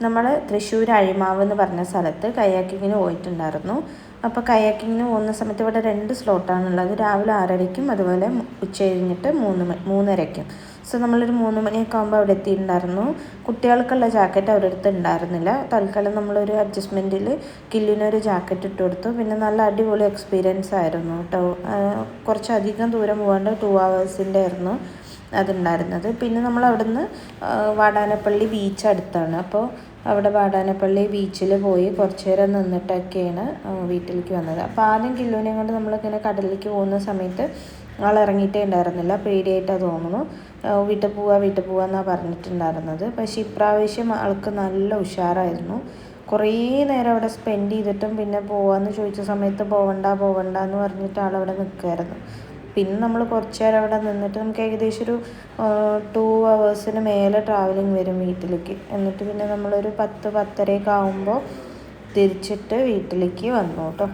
നമ്മൾ തൃശ്ശൂർ അഴിമാവ് എന്ന് പറഞ്ഞ സ്ഥലത്ത് കയാക്കിങ്ങിന് പോയിട്ടുണ്ടായിരുന്നു. അപ്പോൾ കയാക്കിങ്ങിന് പോകുന്ന സമയത്ത് ഇവിടെ 2 സ്ലോട്ടാണുള്ളത്. രാവിലെ 6:30ക്കും അതുപോലെ ഉച്ച കഴിഞ്ഞിട്ട് 3:30ക്കും. സോ നമ്മളൊരു 3 മണിയൊക്കെ ആകുമ്പോൾ അവിടെ എത്തിയിട്ടുണ്ടായിരുന്നു. കുട്ടികൾക്കുള്ള ജാക്കറ്റ് അവരുടെ അടുത്ത് ഉണ്ടായിരുന്നില്ല. തൽക്കാലം നമ്മളൊരു അഡ്ജസ്റ്റ്മെൻറ്റിൽ കില്ലിനൊരു ജാക്കറ്റ് ഇട്ട് കൊടുത്തു. പിന്നെ നല്ല അടിപൊളി എക്സ്പീരിയൻസ് ആയിരുന്നു കേട്ടോ. കുറച്ചധികം ദൂരം പോകാണ്ട് 2 hours ആയിരുന്നു അതുണ്ടായിരുന്നത്. പിന്നെ നമ്മൾ അവിടുന്ന് വാടാനപ്പള്ളി ബീച്ച് അടുത്താണ്. അപ്പോൾ അവിടെ വാടാനപ്പള്ളി ബീച്ചിൽ പോയി കുറച്ച് നേരം നിന്നിട്ടൊക്കെയാണ് വീട്ടിലേക്ക് വന്നത്. അപ്പോൾ ആദ്യം കില്ലുവിനെ കൊണ്ട് നമ്മളിങ്ങനെ കടലിലേക്ക് പോകുന്ന സമയത്ത് ആൾ ഇറങ്ങിയിട്ടേ ഉണ്ടായിരുന്നില്ല. പേടിയായിട്ടാണ് തോന്നുന്നു. വീട്ടിൽ പോവാന്നാണ് പറഞ്ഞിട്ടുണ്ടായിരുന്നത്. പക്ഷേ ഇപ്രാവശ്യം ആൾക്ക് നല്ല ഉഷാറായിരുന്നു. കുറേ നേരം അവിടെ സ്പെൻഡ് ചെയ്തിട്ടും പിന്നെ പോവാമെന്ന് ചോദിച്ച സമയത്ത് പോവണ്ട എന്ന് പറഞ്ഞിട്ട് ആളവിടെ നിൽക്കുമായിരുന്നു. പിന്നെ നമ്മൾ കുറച്ച് നേരം അവിടെ നിന്നിട്ട് നമുക്ക് ഏകദേശം ഒരു 2 hours മേലെ ട്രാവലിംഗ് വരും വീട്ടിലേക്ക്. എന്നിട്ട് പിന്നെ നമ്മളൊരു 10-10:30 ആകുമ്പോൾ തിരിച്ചിട്ട് വീട്ടിലേക്ക് വന്നു കേട്ടോ.